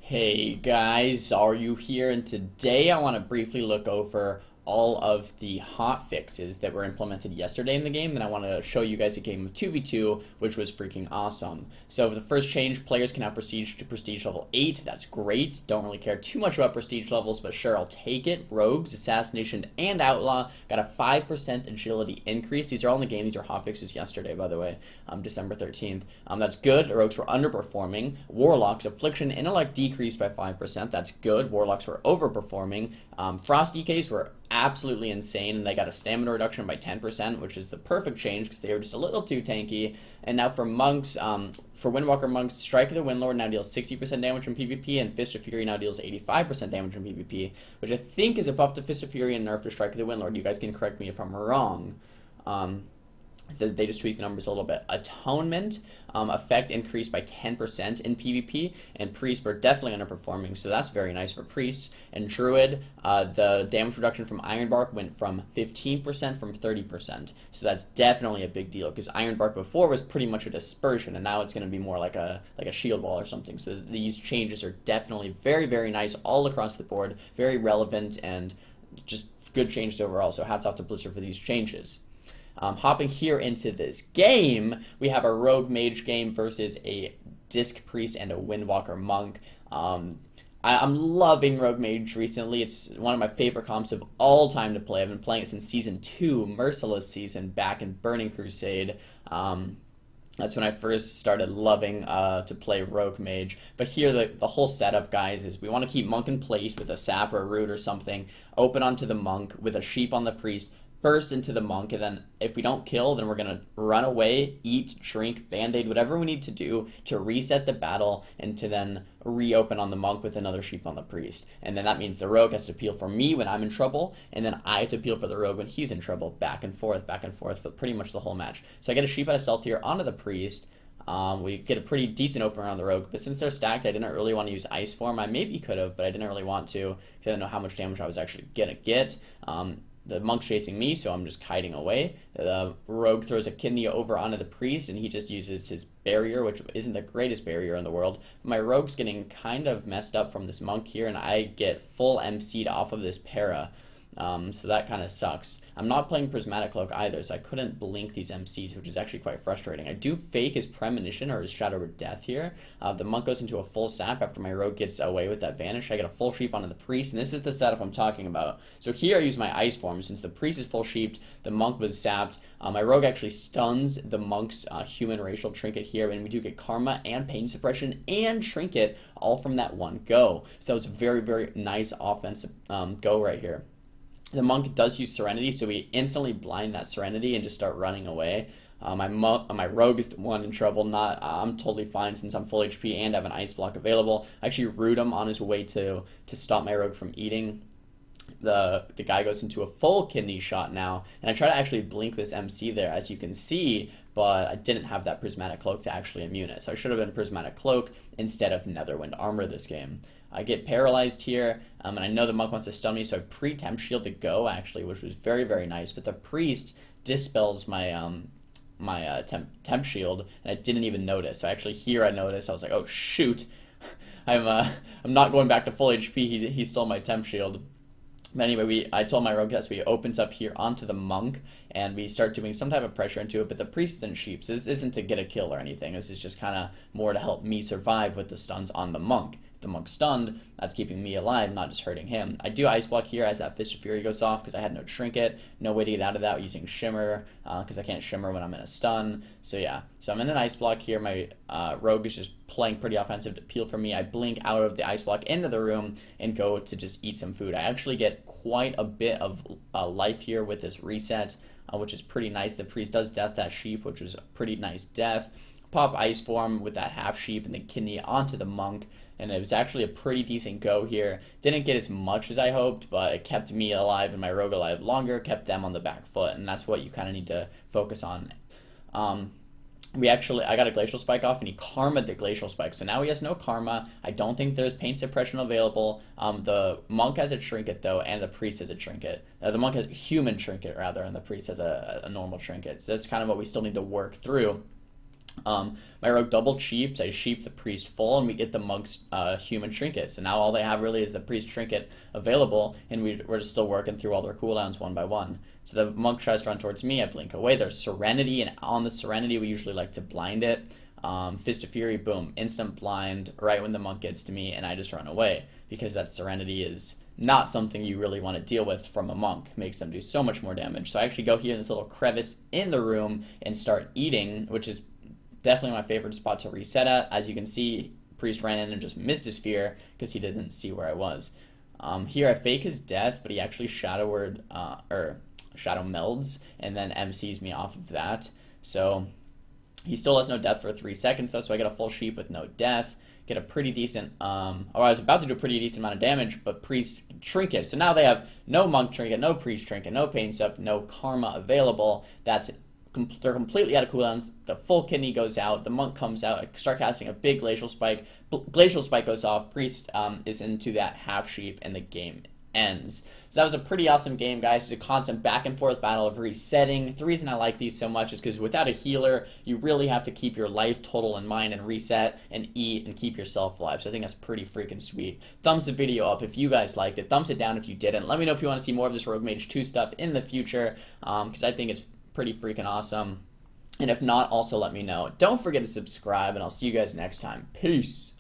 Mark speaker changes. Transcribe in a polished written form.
Speaker 1: Hey guys, Xaryu here, and today I want to briefly look over all of the hot fixes that were implemented yesterday in the game. Then I want to show you guys a game of 2v2, which was freaking awesome. So for the first change, players can now prestige to prestige level 8. That's great. Don't really care too much about prestige levels, but sure, I'll take it. Rogues, Assassination, and Outlaw got a 5% agility increase. These are all in the game. These are hot fixes yesterday, by the way, December 13th. That's good. Rogues were underperforming. Warlocks, Affliction, Intellect decreased by 5%. That's good. Warlocks were overperforming. Frost DKs were absolutely insane, and they got a stamina reduction by 10%, which is the perfect change because they were just a little too tanky. And now for monks, for Windwalker monks, Strike of the Windlord now deals 60% damage from PvP, and Fist of Fury now deals 85% damage from PvP, which I think is a buff to Fist of Fury and nerf to Strike of the Windlord. You guys can correct me if I'm wrong. They just tweaked the numbers a little bit. Atonement effect increased by 10% in PvP, and priests were definitely underperforming, so that's very nice for priests. And druid, the damage reduction from Ironbark went from 15% from 30%, so that's definitely a big deal because Ironbark before was pretty much a dispersion, and now it's going to be more like a shield wall or something. So these changes are definitely very, very nice all across the board, very relevant, and just good changes overall. So hats off to Blizzard for these changes. Hopping here into this game, we have a Rogue Mage game versus a Disc Priest and a Windwalker Monk. I'm loving Rogue Mage recently. It's one of my favorite comps of all time to play. I've been playing it since Season 2, Merciless Season, back in Burning Crusade. That's when I first started loving to play Rogue Mage. But here, the whole setup, guys, is we want to keep Monk in place with a sap or a root or something, open onto the Monk with a sheep on the Priest, burst into the Monk, and then if we don't kill, then we're going to run away, eat, drink, band-aid, whatever we need to do to reset the battle and to then reopen on the Monk with another sheep on the Priest. And then that means the Rogue has to peel for me when I'm in trouble, and then I have to peel for the Rogue when he's in trouble, back and forth for pretty much the whole match. So I get a sheep out of stealth here onto the Priest. We get a pretty decent opener on the Rogue, but since they're stacked, I didn't really want to use Ice Form. I maybe could have, but I didn't really want to because I didn't know how much damage I was actually going to get. The Monk's chasing me, so I'm just kiting away. The Rogue throws a kidney over onto the Priest, and he just uses his barrier, which isn't the greatest barrier in the world. My Rogue's getting kind of messed up from this Monk here, and I get full MC'd off of this para. So that kind of sucks. I'm not playing Prismatic Cloak either, so I couldn't blink these MCs, which is actually quite frustrating. I do fake his Premonition or his Shadow of Death here. The Monk goes into a full sap after my Rogue gets away with that Vanish. I get a full sheep onto the Priest, and this is the setup I'm talking about. So here I use my Ice Form. Since the Priest is full sheeped, the Monk was sapped. My Rogue actually stuns the Monk's human racial trinket here, and we do get Karma and Pain Suppression and Trinket all from that one go. So that was a very, very nice offensive go right here. The Monk does use Serenity, so we instantly blind that Serenity and just start running away. My Rogue is the one in trouble. I'm totally fine since I'm full HP and have an Ice Block available. I actually root him on his way to stop my Rogue from eating. The guy goes into a full kidney shot now, and I try to actually blink this MC there, as you can see, but I didn't have that Prismatic Cloak to actually immune it. So I should have been Prismatic Cloak instead of Netherwind Armor this game. I get paralyzed here, and I know the Monk wants to stun me, so I pre-temp shield to go, actually, which was very, very nice. But the Priest dispels my temp shield, and I didn't even notice. So actually here I noticed. I was like, oh, shoot. I'm not going back to full HP. He stole my temp shield. But anyway, I told my Rogue that, so he opens up here onto the Monk, and we start doing some type of pressure into it, but the Priest and sheep, so this isn't to get a kill or anything. This is just kind of more to help me survive with the stuns on the Monk. If the Monk's stunned, that's keeping me alive, not just hurting him. I do Ice Block here as that Fist of Fury goes off because I had no Trinket, no way to get out of that using Shimmer, because I can't Shimmer when I'm in a stun. So yeah, so I'm in an Ice Block here. My Rogue is just playing pretty offensive to peel for me. I blink out of the Ice Block into the room and go to just eat some food. I actually get quite a bit of life here with this reset, which is pretty nice. The Priest does death that sheep, which was a pretty nice death. Pop Ice Form with that half sheep and the kidney onto the Monk, and it was actually a pretty decent go here. Didn't get as much as I hoped, but it kept me alive and my Rogue alive longer, kept them on the back foot, and that's what you kind of need to focus on. I got a Glacial Spike off, and he karma'd the Glacial Spike, so now he has no Karma. I don't think there's Pain Suppression available. The Monk has a Trinket, though, and the Priest has a Trinket. The Monk has a human Trinket, rather, and the Priest has a normal Trinket, so that's kind of what we still need to work through. My rogue double cheaps. I sheep the priest full, and we get the monk's human trinket. So now all they have really is the priest trinket available, and we're just still working through all their cooldowns one by one. So the monk tries to run towards me. I blink away. There's Serenity, and on the Serenity, we usually like to blind it. Fist of Fury, boom, instant blind right when the monk gets to me, and I just run away because that Serenity is not something you really want to deal with from a monk. It makes them do so much more damage. So I actually go here in this little crevice in the room and start eating, which is definitely my favorite spot to reset at. As you can see, Priest ran in and just missed his fear because he didn't see where I was. Here I fake his death, but he actually shadow melds and then MCs me off of that. So he still has no death for 3 seconds though, so I get a full sheep with no death. Get a pretty decent, I was about to do a pretty decent amount of damage, but Priest trinket. So now they have no monk trinket, no priest trinket, no pain sup, no karma available. They're completely out of cooldowns. The full kidney goes out. The monk comes out. I start casting a big glacial spike. Glacial spike goes off. Priest is into that half sheep, and the game ends. So that was a pretty awesome game, guys. It's a constant back and forth battle of resetting. The reason I like these so much is because without a healer, you really have to keep your life total in mind and reset and eat and keep yourself alive. So I think that's pretty freaking sweet. Thumbs the video up if you guys liked it. Thumbs it down if you didn't. Let me know if you want to see more of this Rogue Mage 2 stuff in the future, because I think it's pretty freaking awesome. And if not, also let me know. Don't forget to subscribe, and I'll see you guys next time. Peace.